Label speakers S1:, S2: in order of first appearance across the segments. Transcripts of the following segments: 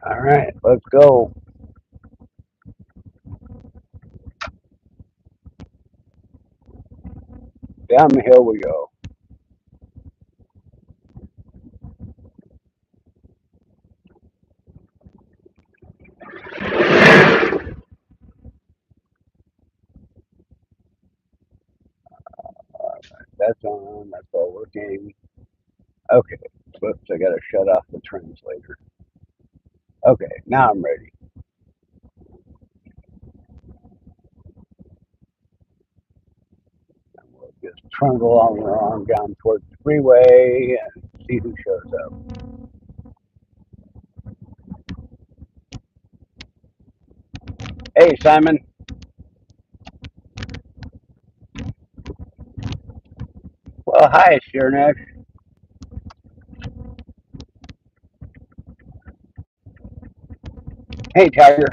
S1: All right, let's go. Down the hill we go. That's on. That's all working. Okay. Whoops, I gotta shut off the translator. Okay, now I'm ready. And we'll just trundle along down towards the freeway and see who shows up. Hey, Simon. Well, hi, Sheerneck. Hey, Tiger.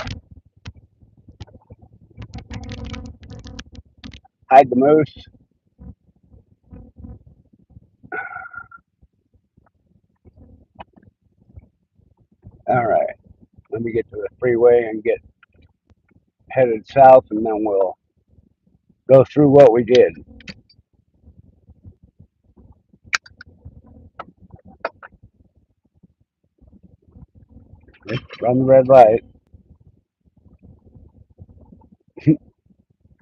S1: Hide the moose. All right. Let me get to the freeway and get headed south, and then we'll go through what we did. Run the red light.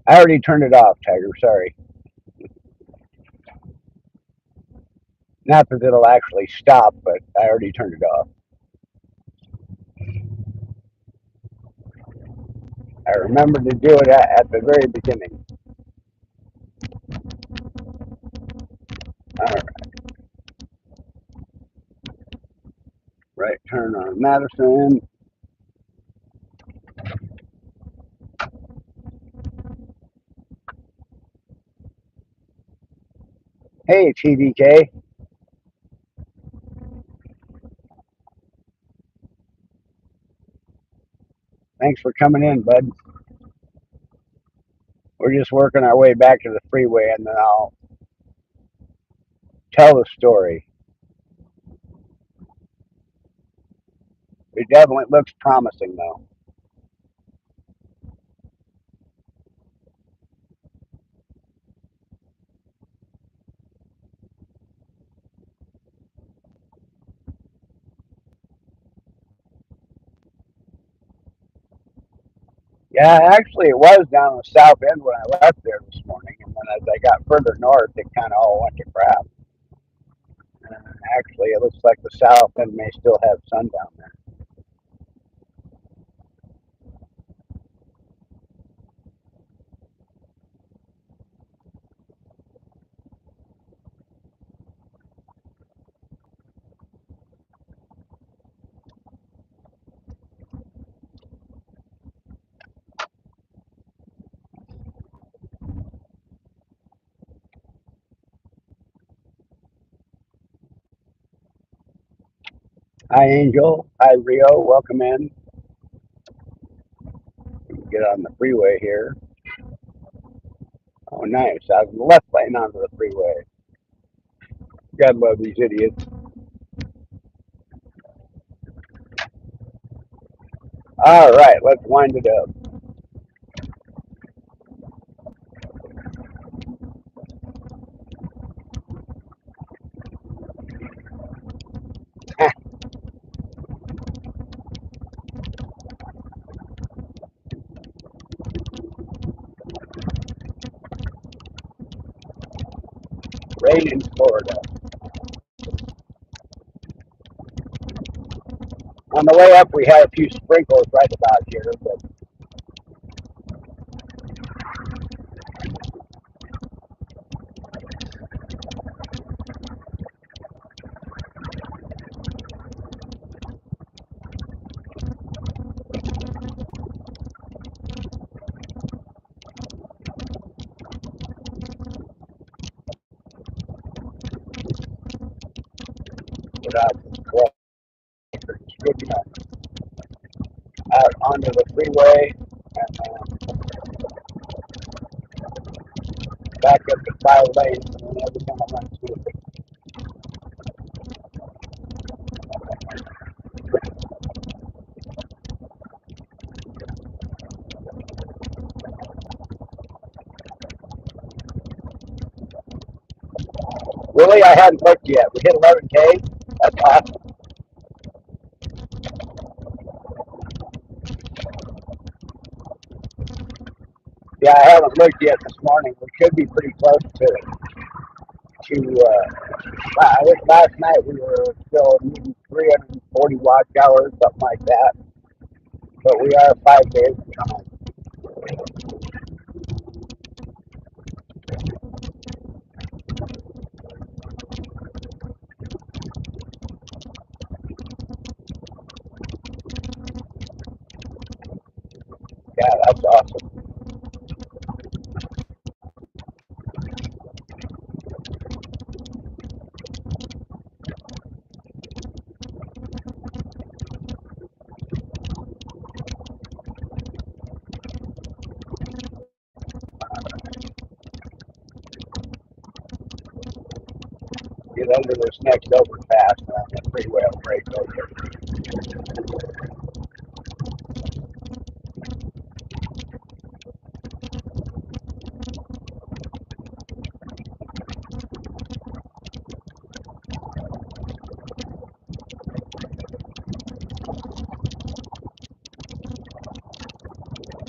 S1: I already turned it off, Tiger. Sorry. Not that it'll actually stop, but I already turned it off. I remember to do it at the very beginning. All right, right turn on Madison. Hey, TDK. Thanks for coming in, bud. We're just working our way back to the freeway, and then I'll tell the story. It definitely looks promising, though. Yeah, actually, it was down the south end when I left there this morning, and then as I got further north, it kind of all went to crap. Actually, it looks like the south end may still have sun down there. Hi, Angel. Hi, Rio. Welcome in. Get on the freeway here. Oh, nice. Out of the left lane onto the freeway. God love these idiots. All right, let's wind it up. Rain in Florida. On the way up, we had a few sprinkles right about here, but without it's good enough. Out onto the freeway and back up to 5 lanes, and then every time I run through it. Really, I hadn't looked yet. We hit 11K. That's awesome. Yeah, I haven't looked yet this morning. We should be pretty close to. I think last night we were still needing 340 watch hours, something like that. But we are 5 days behind. Yeah, that's awesome. Get under this next overpass, and then the freeway will break over.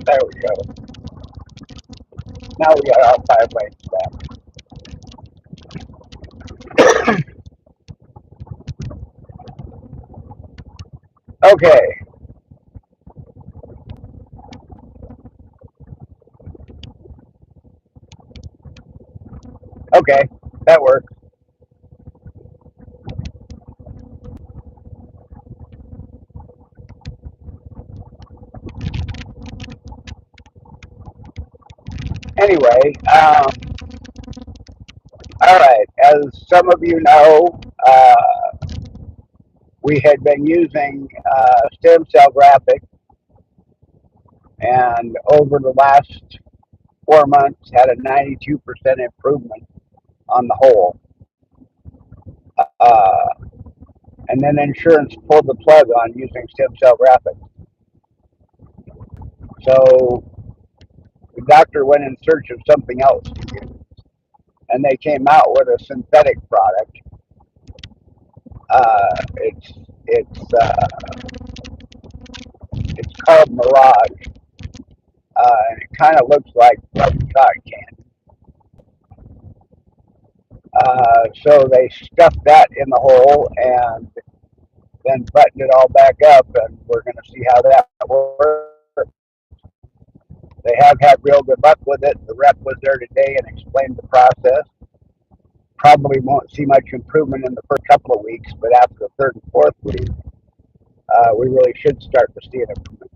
S1: There we go. Now we got all 5 lanes back. Okay, okay, that works. Anyway, all right. As some of you know, we had been using stem cell graphics, and over the last 4 months, had a 92% improvement on the whole. Uh, and then insurance pulled the plug on using stem cell graphics. So the doctor went in search of something else to use, and they came out with a synthetic product. Uh, it's it's uh, it's called Mirage, and it kind of looks like white cotton candy. So they stuffed that in the hole and then buttoned it all back up, and we're going to see how that works. They have had real good luck with it. The rep was there today and explained the process. Probably won't see much improvement in the first couple of weeks, but after the third and fourth week, we really should start to see an improvement.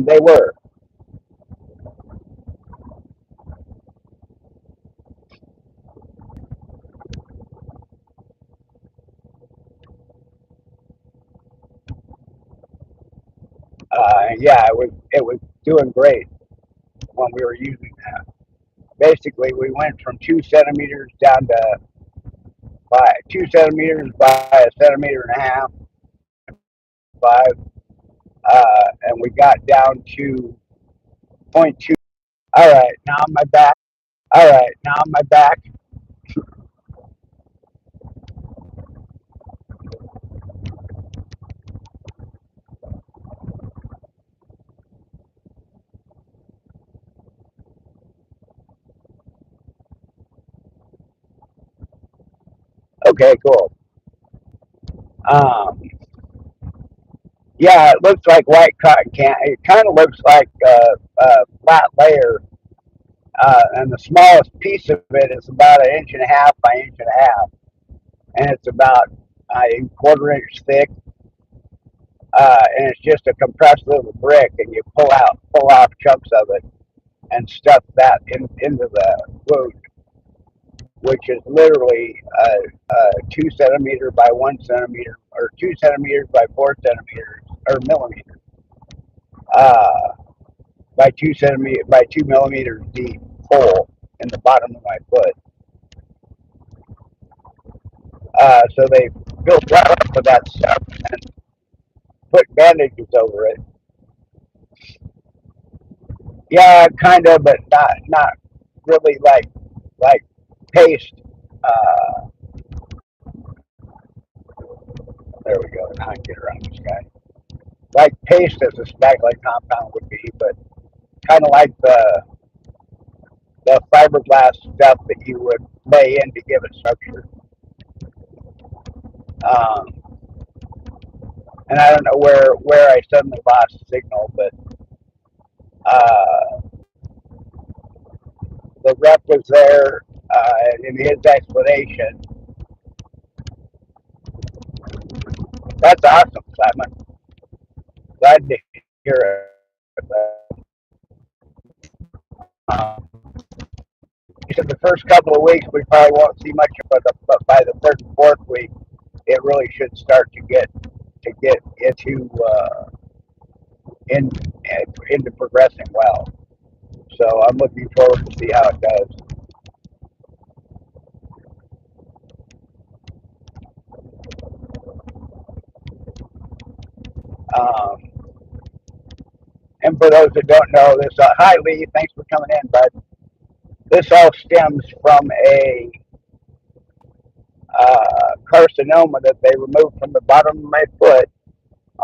S1: They were. Yeah, it was doing great when we were using that. Basically, we went from 2 centimeters down to by 2 centimeters by a centimeter and a half, 5, and we got down to zero point 0.2. All right, now on my back. All right, now on my back. Okay, cool. Um, yeah, it looks like white cotton candy. It kind of looks like a flat layer, and the smallest piece of it is about an inch and a half by inch and a half, and it's about a quarter inch thick. And it's just a compressed little brick, and you pull off chunks of it and stuff that into the wound, which is literally 2 centimeter by 1 centimeter, or 2 centimeters by 4 centimeters, or millimeters, uh, by 2 millimeters deep hole in the bottom of my foot. So they built right up with that stuff and put bandages over it. Yeah, kind of, but not really like paste. Uh, there we go. Now I can get around this guy. Like paste as a spackling compound would be, but kind of like the fiberglass stuff that you would lay in to give it structure. Um, and I don't know where I suddenly lost signal, but uh, the rep was there, in his explanation. That's awesome, Simon. Glad to hear it. He said the first couple of weeks we probably won't see much of it, but by the third and fourth week, it really should start to get in, into progressing well. So I'm looking forward to see how it goes. Um, and for those that don't know this, hi Lee, thanks for coming in, bud. This all stems from a carcinoma that they removed from the bottom of my foot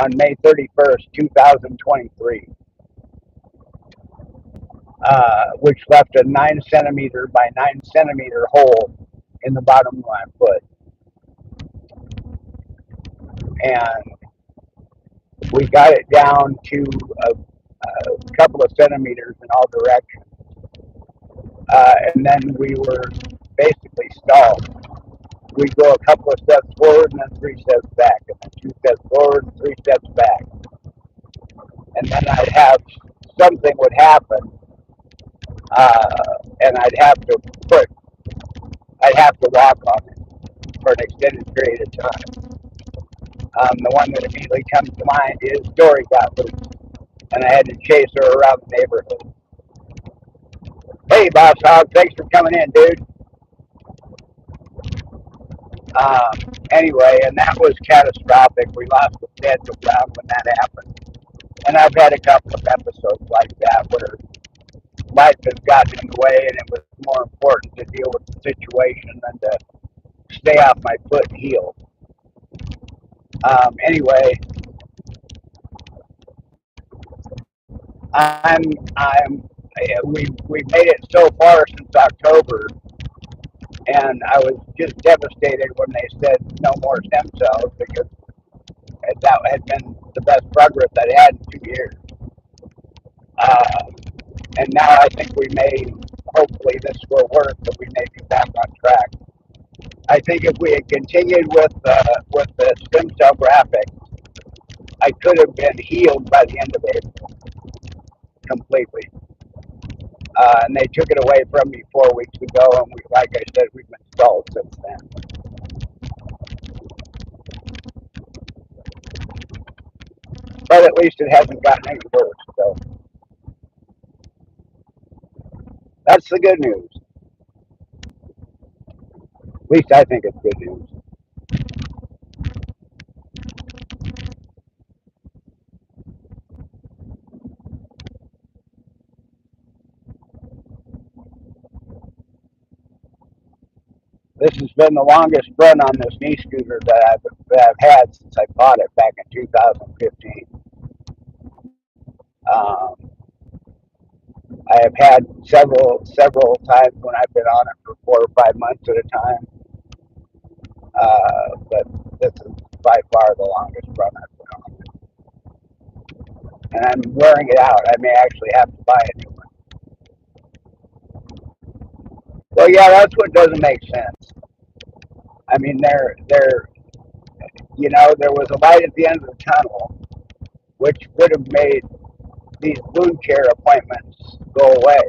S1: on May 31st, 2023, which left a 9 centimeter by 9 centimeter hole in the bottom of my foot. And we got it down to a couple of centimeters in all directions. And then we were basically stalled. We go a couple of steps forward and then 3 steps back, and then 2 steps forward and 3 steps back. And then something would happen, and put, I'd have to walk on it for an extended period of time. The one that immediately comes to mind is Dory got loose, and I had to chase her around the neighborhood. Hey, Boss Hog, thanks for coming in, dude. Anyway, and that was catastrophic. We lost the bed to ground when that happened. And I've had a couple of episodes like that where life has gotten in the way, and it was more important to deal with the situation than to stay off my foot and heal. Anyway, I'm we made it so far since October, and I was just devastated when they said no more stem cells because that had been the best progress I'd had in 2 years. Uh, and now I think hopefully this will work, that we may be back on track. I think if we had continued with the stem cell graphic, I could have been healed by the end of April completely. And they took it away from me 4 weeks ago, and like I said, we've been stalled since then. But at least it hasn't gotten any worse. So that's the good news. At least I think it's good news. This has been the longest run on this knee scooter that I've had since I bought it back in 2015. Um, I have had several times when I've been on it for 4 or 5 months at a time, but this is by far the longest run I've been on it, and I'm wearing it out. I may actually have to buy a new one. Well, yeah, that's what doesn't make sense. I mean, there was a light at the end of the tunnel, which would have made these wound care appointments go away.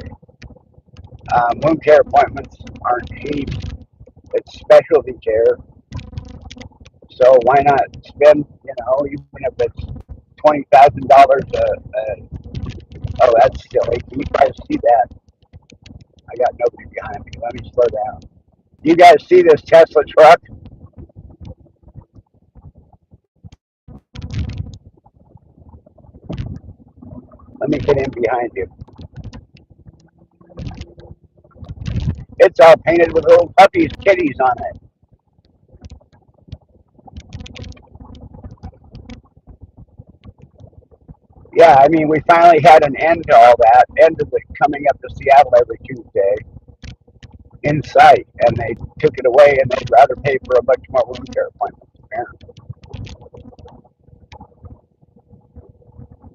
S1: Wound care appointments aren't cheap; it's specialty care. So why not spend, even if it's $20,000 oh, that's silly. Can you guys see that? I got nobody behind me. Let me slow down. You guys see this Tesla truck? Let me get in behind you. it's all painted with little puppies, kitties on it. Yeah, I mean, we finally had an end to all that. End of it coming up to Seattle every Tuesday in sight, and they took it away, and they'd rather pay for a bunch more wound care appointments. Apparently,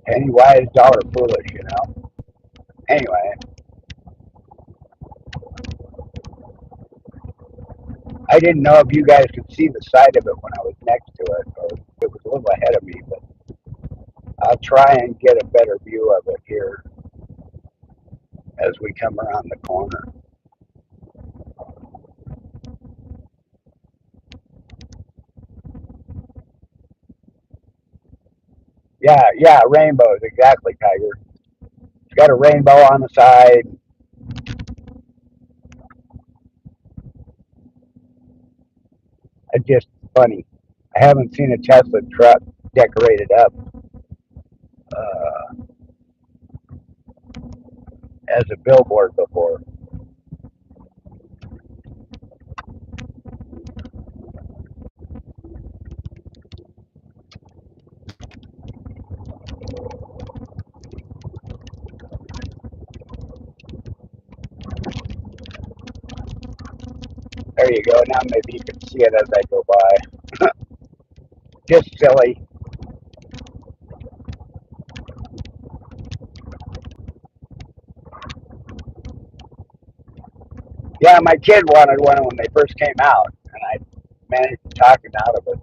S1: penny wise, dollar foolish, you know. Anyway, I didn't know if you guys could see the side of it when I was next to it, or it was a little ahead of me, but I'll try and get a better view of it here as we come around the corner. Yeah, yeah, rainbows, exactly, Tiger. It's got a rainbow on the side. It's just funny. I haven't seen a Tesla truck decorated up uh, as a billboard before. There you go. Now maybe you can see it as I go by. Just silly. Yeah, my kid wanted one when they first came out, and I managed to talk him out of it.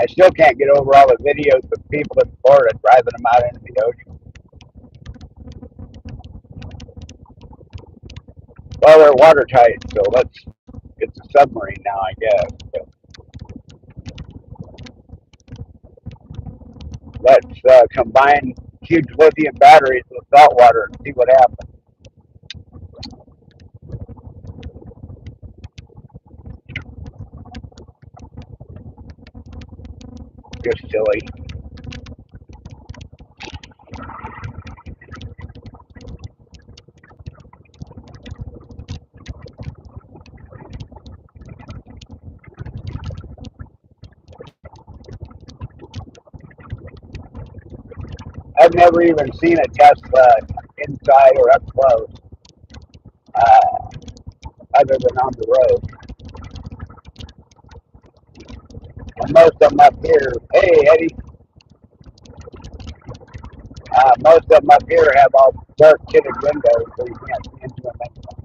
S1: I still can't get over all the videos of people in Florida driving them out into the ocean. Well, they're watertight, so it's a submarine now, I guess. But let's combine huge lithium batteries with salt water and see what happens. Just silly. I've never even seen a Tesla inside or up close, uh, other than on the road. And most of them up here, hey Eddie, most of them up here have all dark tinted windows, so you can't see into them anymore.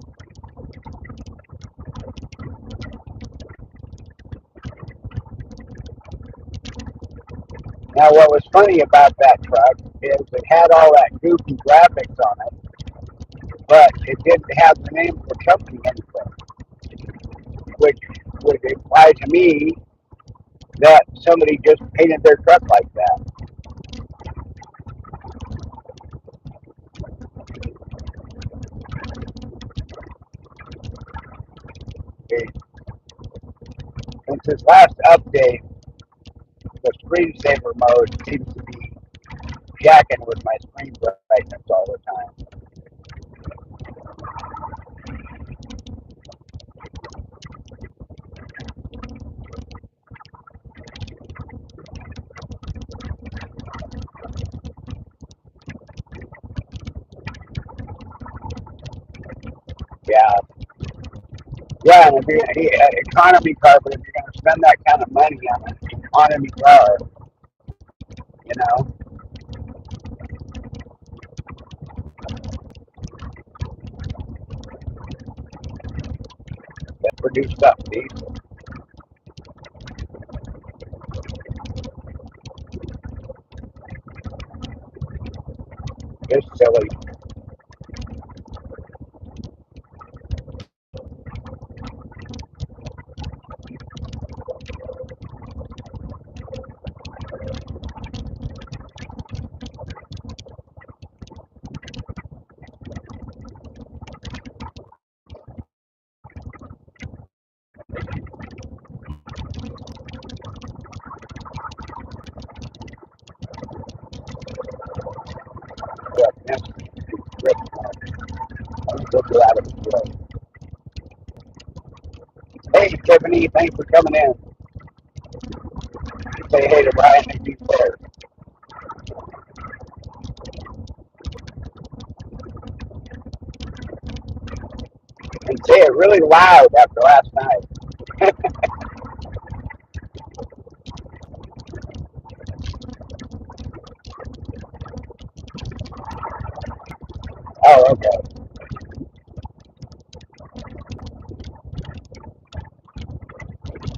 S1: Now, what was funny about that truck is it had all that goofy graphics on it, but it didn't have the name of the company anywhere, which would imply to me that somebody just painted their truck like that. Since this last update, the screensaver mode seems to be jacking with my screen brightness all the time. Yeah, yeah, and if you're economy car, but if you're going to spend that kind of money on an economy car, you know, that produce something decent, it's silly. Yes, great. I'm so glad it was. Hey, Tiffany, thanks for coming in. Say hey to Brian and he's there. And say it really loud after last night. Oh, okay.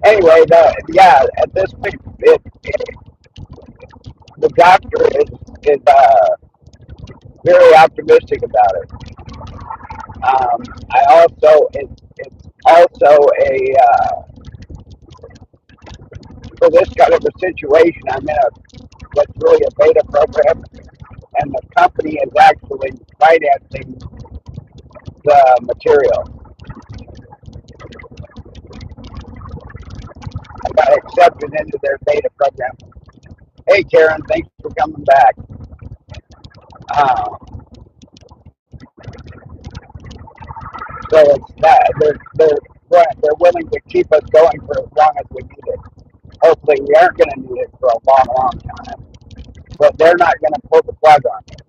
S1: Anyway, yeah, at this point, the doctor is very optimistic about it. I also, it's also for this kind of a situation, I'm in what's really a beta program, and the company is actually financing the material. I got accepted into their beta program. Hey, Karen, thanks for coming back. Um, so it's that they're willing to keep us going for as long as we need it. Hopefully, we aren't going to need it for a long, long time. But they're not going to pull the plug on it.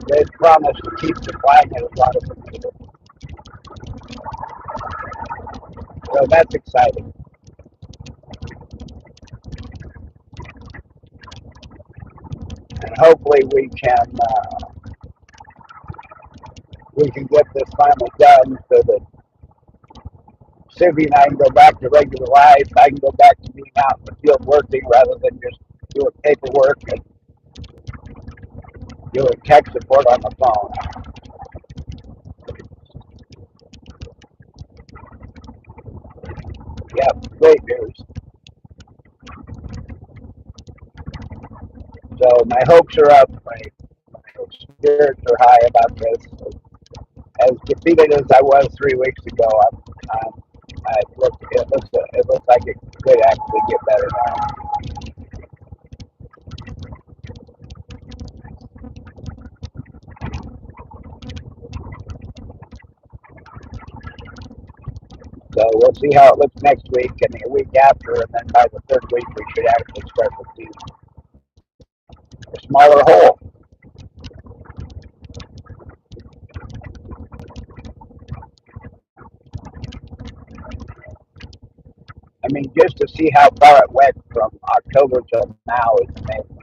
S1: They promised to keep supplying it as long as we need it. So that's exciting. And hopefully we can get this finally done so that Sylvie and I can go back to regular life. I can go back to being out in the field working rather than just doing paperwork and doing tech support on the phone. Yep, great news. So my hopes are up. My spirits are high about this. As defeated as I was 3 weeks ago, it looks like it could actually get better now. So we'll see how it looks next week and the week after, and then by the third week we should actually start to see a smaller hole. I mean, just to see how far it went from October till now is amazing.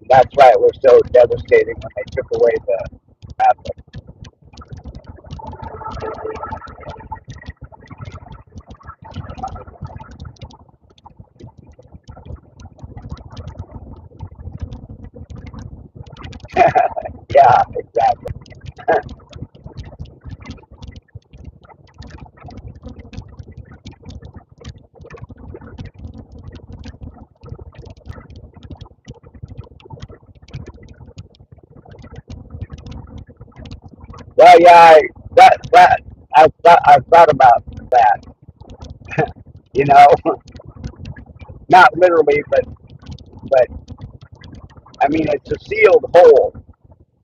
S1: That's why it was so devastating when they took away the traffic. Yeah, exactly. Well, yeah, I've thought about that. You know, not literally, but I mean, it's a sealed hole.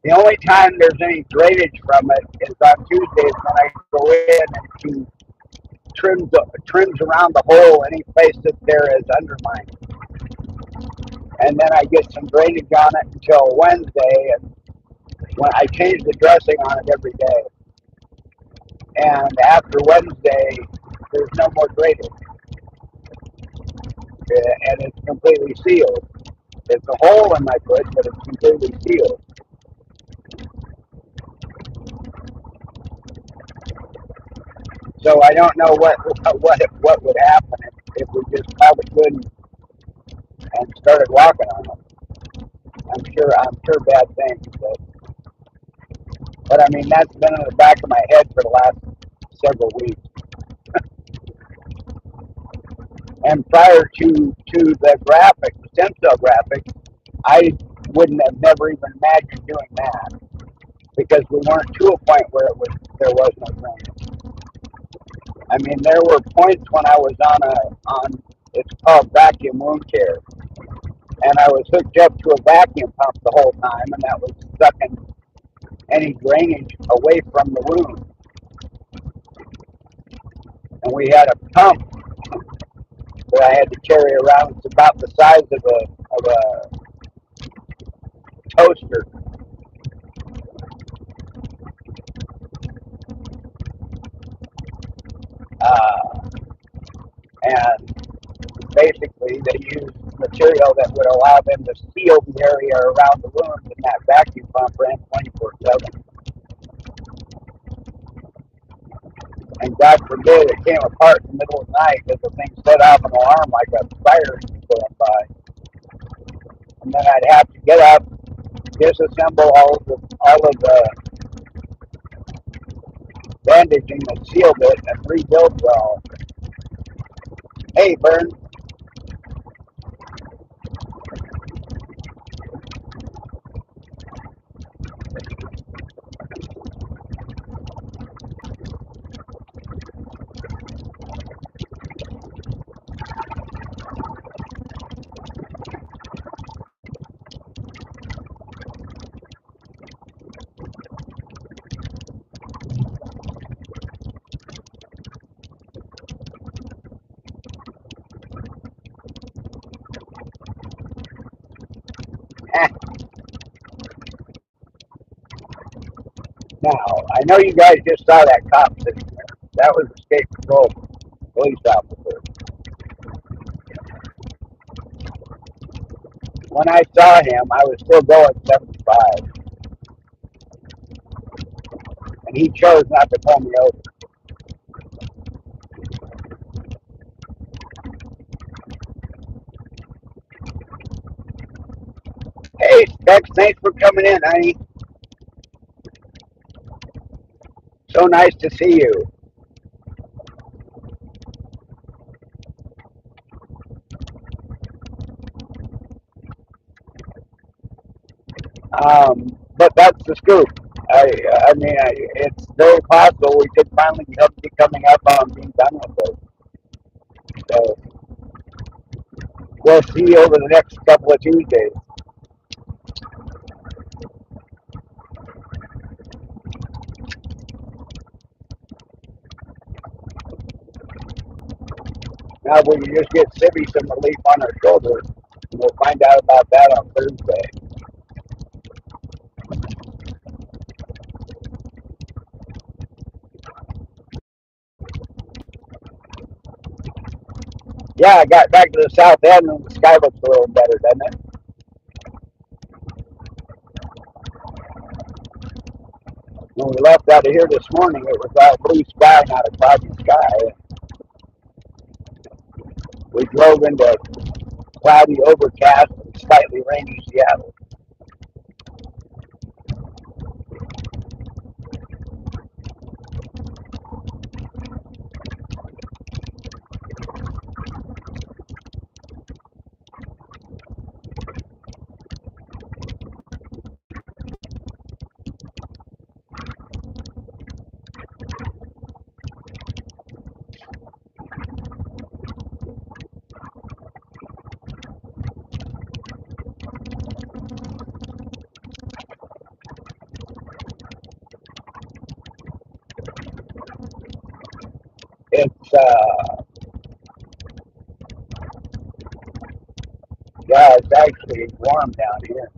S1: The only time there's any drainage from it is on Tuesdays when I go in and she trims around the hole any place that there is undermined. And then I get some drainage on it until Wednesday, and when I change the dressing on it every day. And after Wednesday, there's no more drainage, and it's completely sealed. It's a hole in my foot, but it's completely sealed. So I don't know what would happen if we just called it good and started walking on it. I'm sure bad things, but I mean that's been in the back of my head for the last several weeks. And prior to the graphic, the stem cell graphic, I wouldn't have never even imagined doing that because we weren't to a point where there was no drainage. I mean, there were points when I was on it's called vacuum wound care, and I was hooked up to a vacuum pump the whole time, and that was sucking any drainage away from the wound. And we had a pump that I had to carry around. It's about the size of a toaster. Uh, and basically, they used material that would allow them to seal the area around the wound, and that vacuum pump ran 24/7. And God forbid it came apart in the middle of the night because the thing set off an alarm like a fire going by. And then I'd have to get up, disassemble all of the bandaging that sealed it, and rebuild it all. Hey, Burn. Now, I know you guys just saw that cop sitting there. That was a state patrol police officer. When I saw him, I was still going 75, and he chose not to pull me over. Hey, Specs, thanks for coming in, honey. So nice to see you. But that's the scoop. I mean, it's very possible we could finally be coming up on being done with it. So we'll see you over the next couple of Tuesdays. Now we can just get Sibby some relief on her shoulder, and we'll find out about that on Thursday. Yeah, I got back to the south end, and the sky looks a little better, doesn't it? When we left out of here this morning, it was all blue sky, not a cloudy sky. We drove into cloudy, overcast, and slightly rainy Seattle. It's yeah, it's actually warm down here.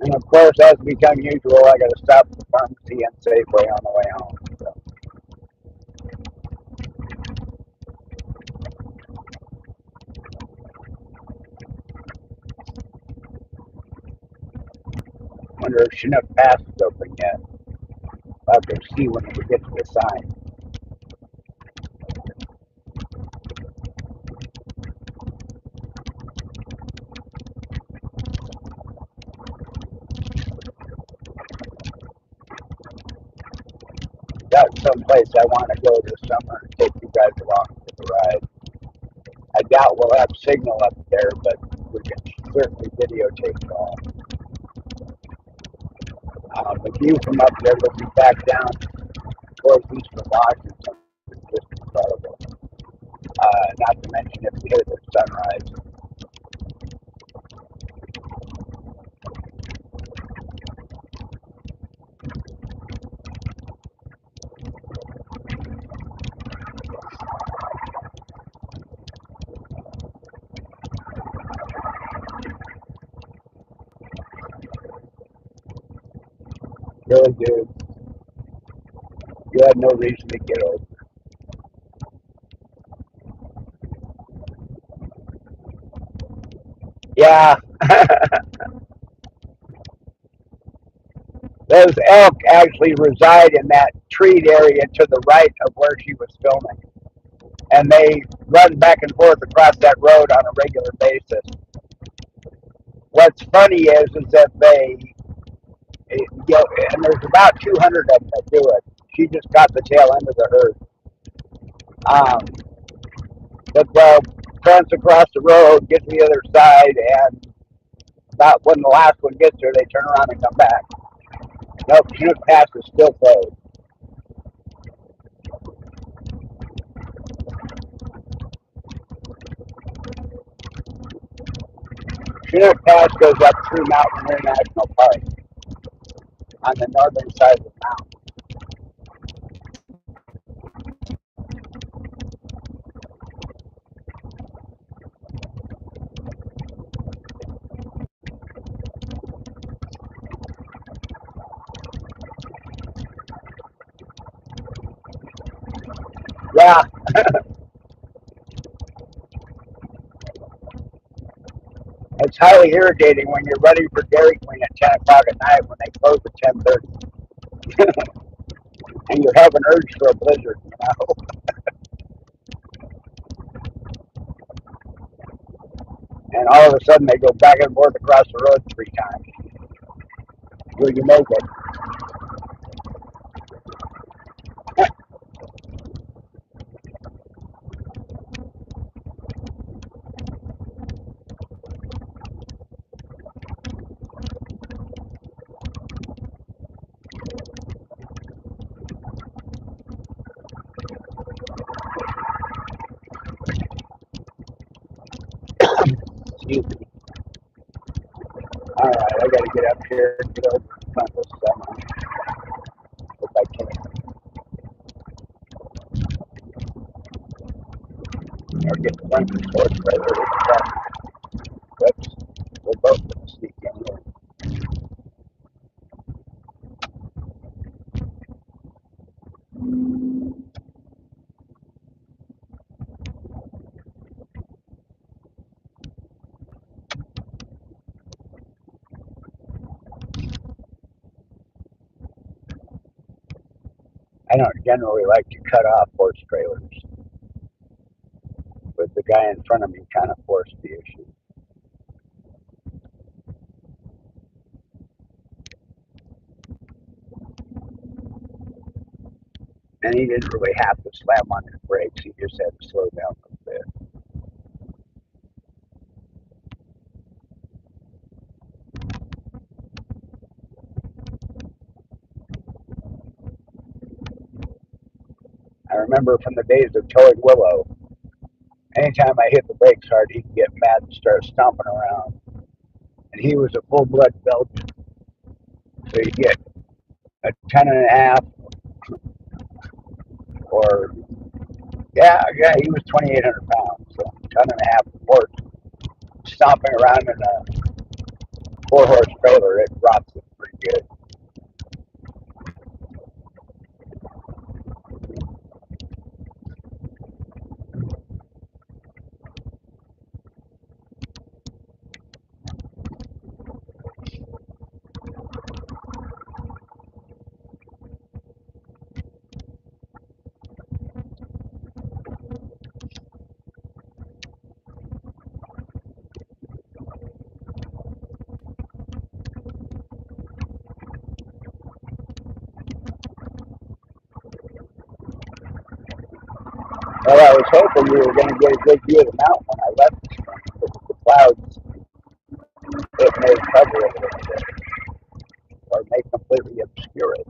S1: And of course, as become usual, I got to stop at the pharmacy and Safeway on the way home. So, wonder if Chinook Pass is open yet. I'll have to see when we get to the sign. That's someplace I want to go this summer and take you guys along. Right. I doubt we'll have signal up there, but we can certainly videotape it all. The view from up there looking back down towards East Mirage is just incredible. Not to mention if you hit the sunrise. Really good. You had no reason to get over. Yeah, those elk actually reside in that treed area to the right of where she was filming. And they run back and forth across that road on a regular basis. What's funny is that and there's about 200 of them that do it. She just got the tail end of the herd. Um, but they'll fence across the road, get to the other side, and about when the last one gets there, they turn around and come back. Nope, Chinook Pass is still closed. Chinook Pass goes up through Mountain Rim National Park on the northern side of the mountain. Yeah, it's highly irritating when you're ready for Dairy Queen at 10 o'clock at night when they close at 10:30, and you have an urge for a blizzard, you know. And all of a sudden they go back and forth across the road 3 times. Will you make it? Excuse me. All right, I got to get up here and get over in front of this semi if I can, or get the front of the horse right there in front. Whoops, we're both going to sneak in here. I don't generally like to cut off horse trailers, but the guy in front of me kind of forced the issue. And he didn't really have to slam on his brakes. He just had to slow down a bit. I remember from the days of towing Willow, anytime I hit the brakes hard, he'd get mad and start stomping around. And he was a full-blood Belgian, so you get a 10.5 or yeah, he was 2,800 pounds, so 10.5 horse stomping around in a 4-horse trailer. It drops it pretty good. Well, I was hoping we were going to get a good view of the mountain when I left this morning, but with the clouds, it may cover it a little bit or may completely obscure it.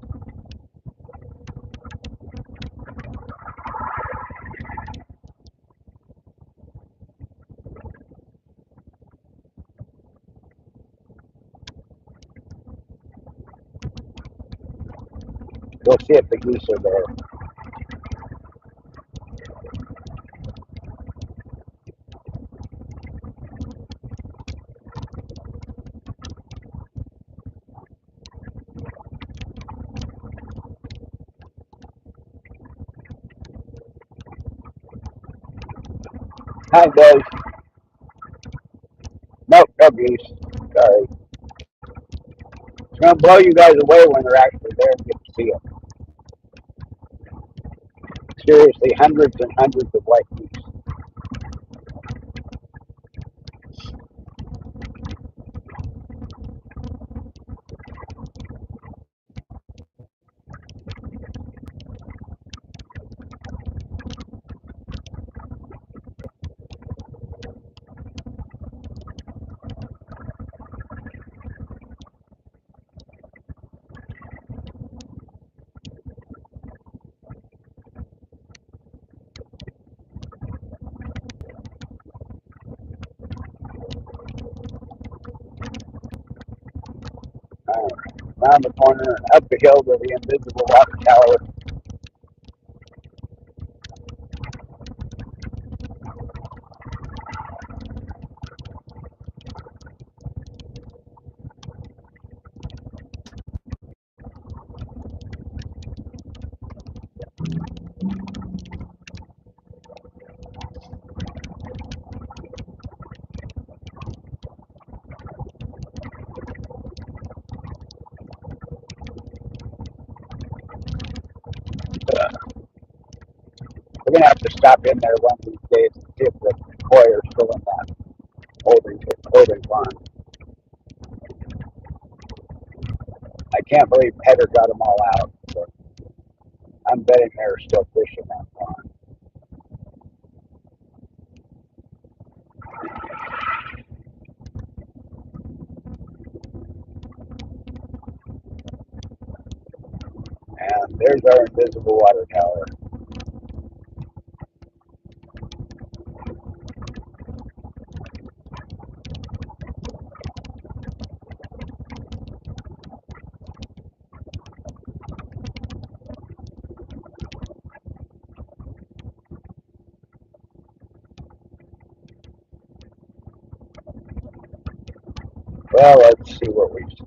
S1: We'll see if the geese are there. Hi, Dave. Nope, no geese. Sorry. It's going to blow you guys away when they're actually there and get to see them. Seriously, hundreds and hundreds of white geese. Around the corner and up the hill to the invisible water tower. We're going to have to stop in there one of these days and see if the koi are still in that holding pond. I can't believe Heather got them all out. So I'm betting they're still fishing that pond. And there's our invisible water tower. Well, let's see what we see.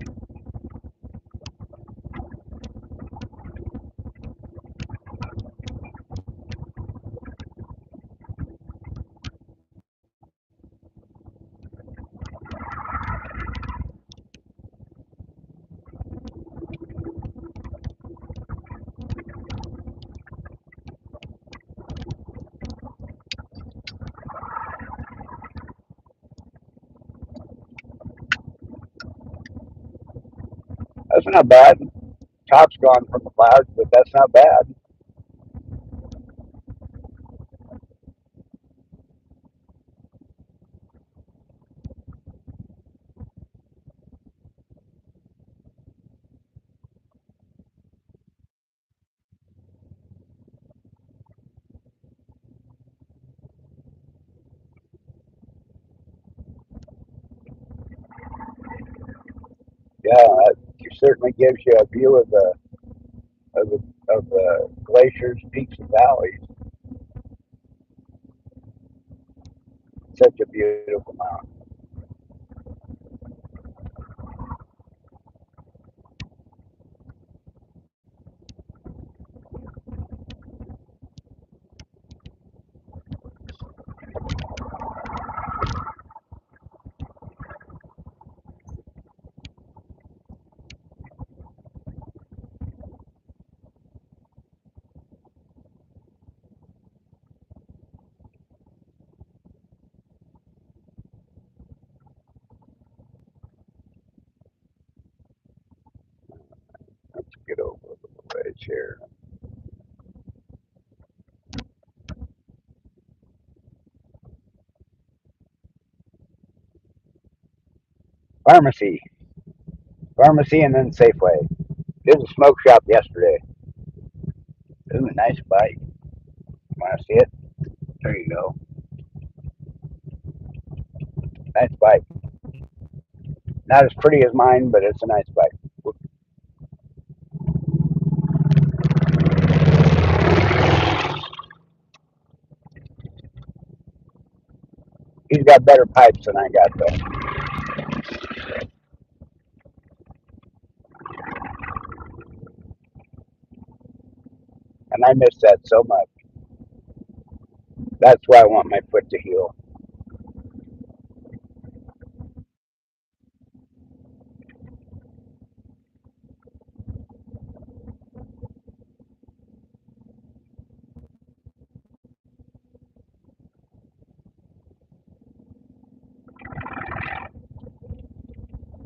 S1: That's not bad. Top's gone from the clouds, but that's not bad. Yeah, that certainly gives you a view of the glaciers, peaks, and valleys. Such a beautiful mountain. Let's get over the ledge here. Pharmacy, pharmacy, and then Safeway. Did the smoke shop yesterday. Ooh, nice bike. Want to see it? There you go. Nice bike. Not as pretty as mine, but it's a nice bike. He's got better pipes than I got, though, and I miss that so much. That's why I want my foot to heal.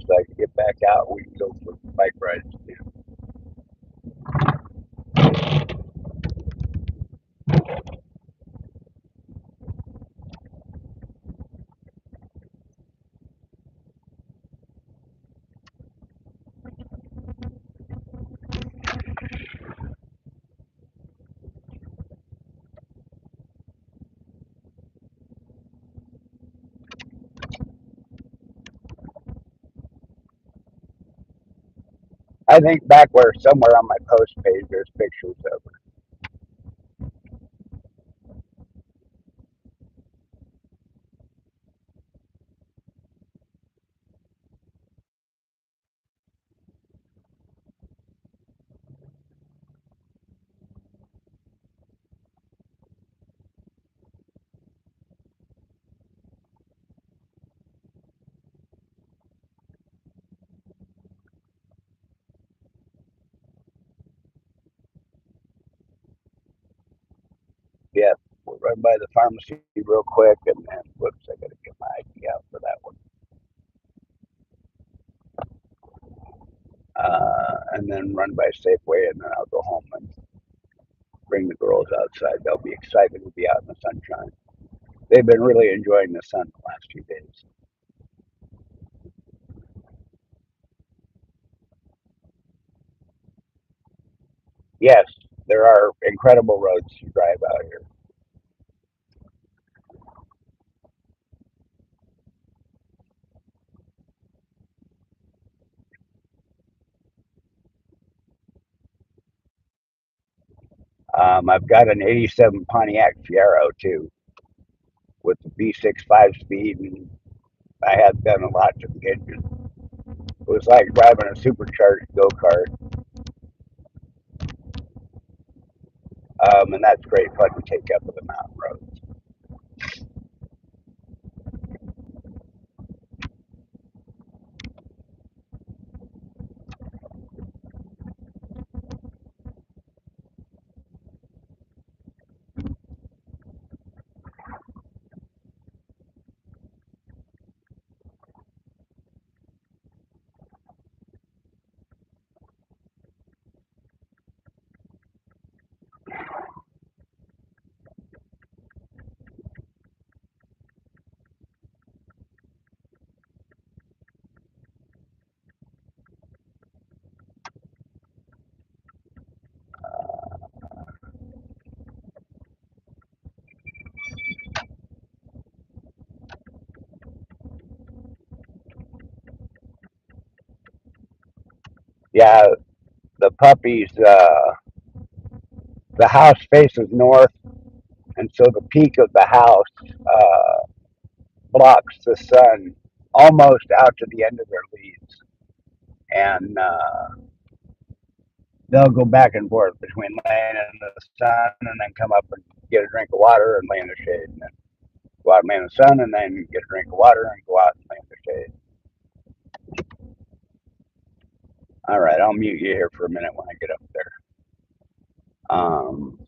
S1: So I can get back out. We can go for bike rides. I think back where somewhere on my post page there's pictures of her. Yeah, we'll run by the pharmacy real quick, and then whoops, I gotta get my ID out for that one. And then run by Safeway, and then I'll go home and bring the girls outside. They'll be excited to be out in the sunshine. They've been really enjoying the sun the last few days. Yes, there are incredible roads to drive out here. I've got an '87 Pontiac Fiero too, with the V6 5 speed, and I had done a lot to the engine. It was like driving a supercharged go kart, and that's great fun to take up the mountain roads. Yeah, the puppies. The house faces north, and so the peak of the house blocks the sun almost out to the end of their leaves, and they'll go back and forth between laying in the sun and then come up and get a drink of water and lay in the shade, and then go out and lay in the sun and then get a drink of water and go out and lay in the shade. All right, I'll mute you here for a minute when I get up there. Um,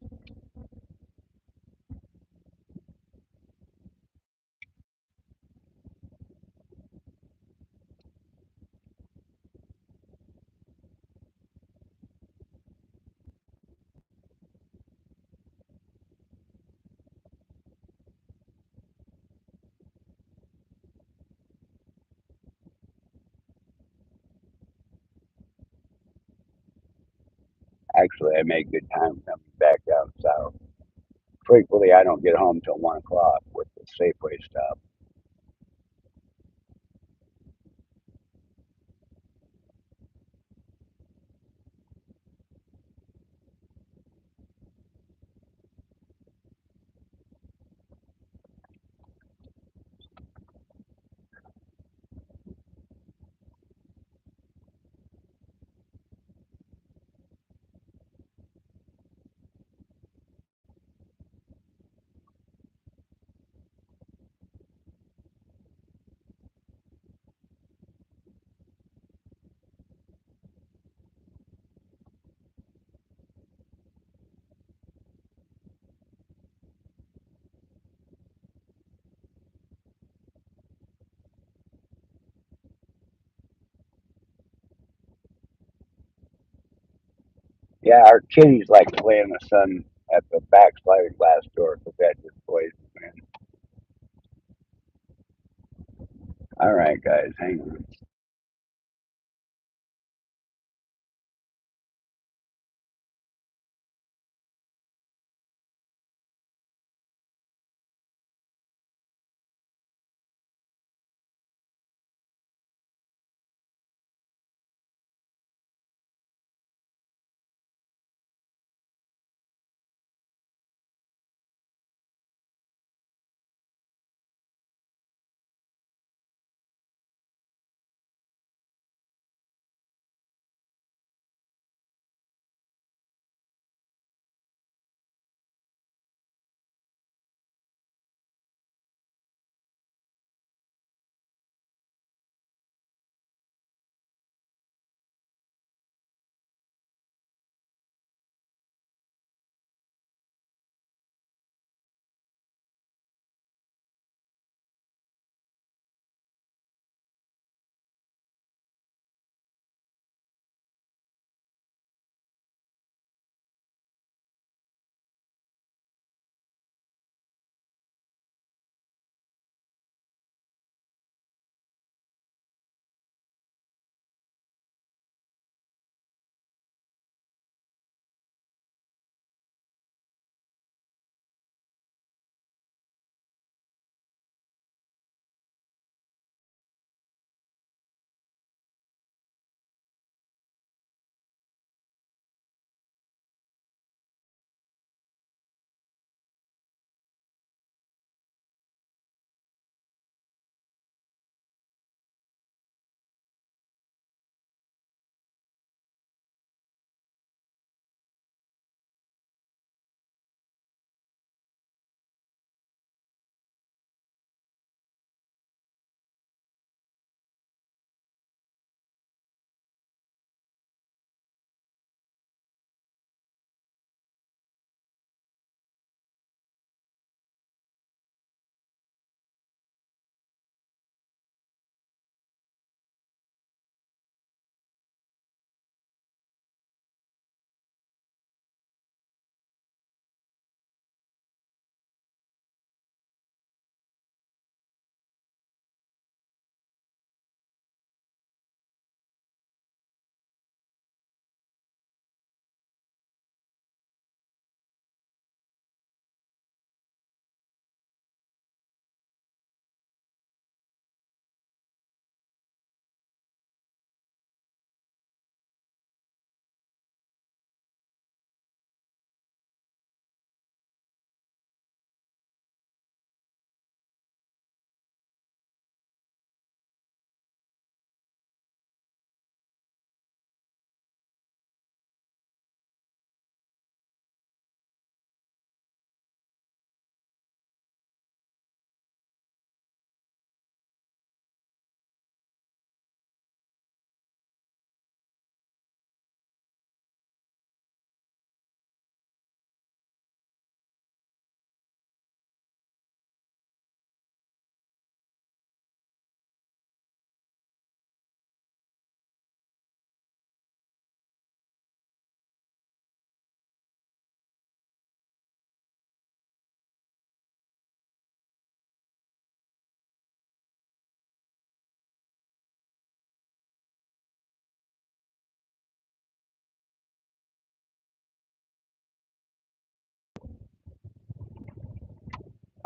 S1: Actually, I make good time coming back down south. Frequently, I don't get home till 1 o'clock with the Safeway stop. Yeah, our kitties like to lay in the sun at the back sliding glass door because that just blazes in. All right, guys, hang on.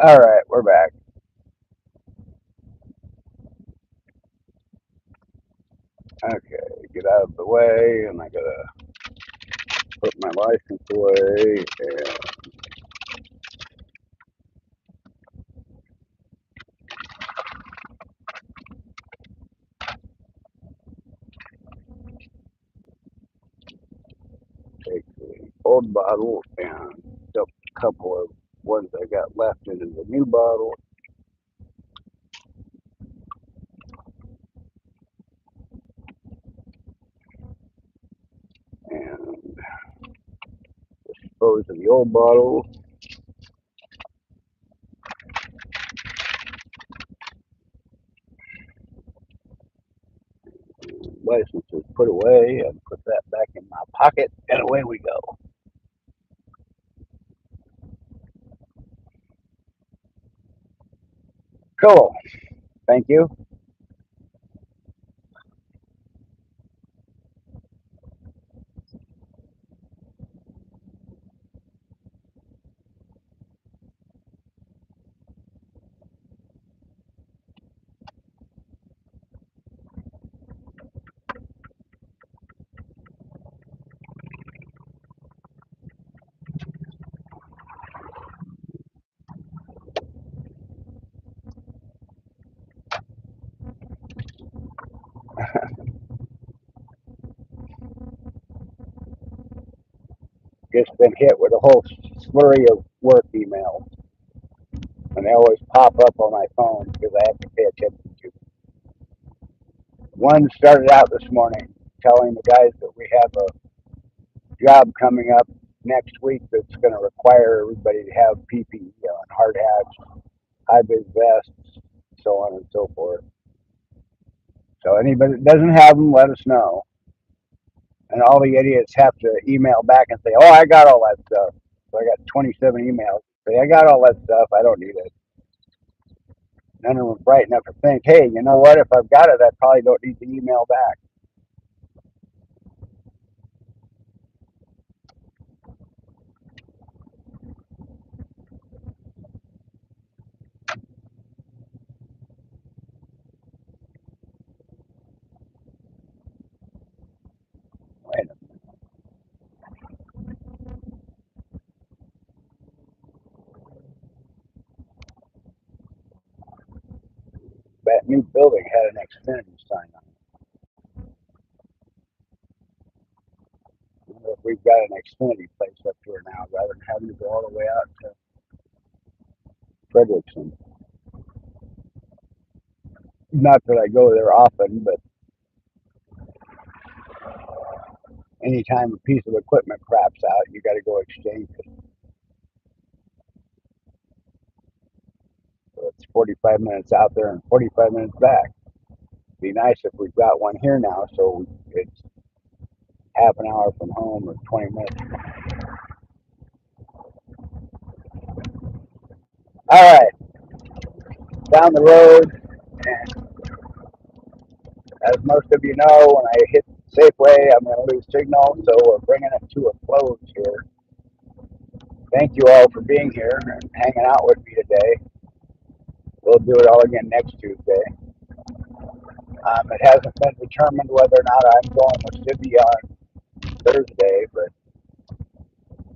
S1: All right, we're back. Okay, get out of the way, and I gotta put my license away and take the old bottle and dump a couple of ones I got left into the new bottle. And dispose of the old bottle. License is put away and put that back in my pocket, and away we go. Cool. Thank you. Just been hit with a whole flurry of work emails, and they always pop up on my phone because I have to pay attention to. One started out this morning telling the guys that we have a job coming up next week that's going to require everybody to have PPE on, hard hats, high vis vests, so on and so forth. So anybody that doesn't have them, let us know. And all the idiots have to email back and say, "Oh, I got all that stuff." So I got 27 emails. Say, "I got all that stuff. I don't need it." None of them bright enough to think, "Hey, you know what? If I've got it, I probably don't need to email back." Wait a minute. That new building had an Xfinity sign on it. I wonder if we've got an Xfinity place up here now rather than having to go all the way out to Frederickson. Not that I go there often, but anytime a piece of equipment craps out, you got to go exchange it. So it's 45 minutes out there and 45 minutes back. Be nice if we've got one here now, so it's half an hour from home or 20 minutes. All right, down the road, and as most of you know, when I hit Safeway, I'm going to lose signal, so we're bringing it to a close here. Thank you all for being here and hanging out with me today. We'll do it all again next Tuesday. It hasn't been determined whether or not I'm going with Sibby on Thursday, but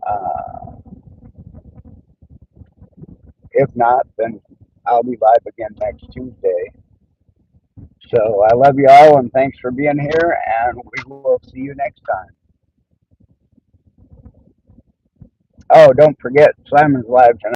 S1: uh, if not, then I'll be live again next Tuesday. So I love you all and thanks for being here, and we will see you next time. Oh, don't forget, Simon's live tonight.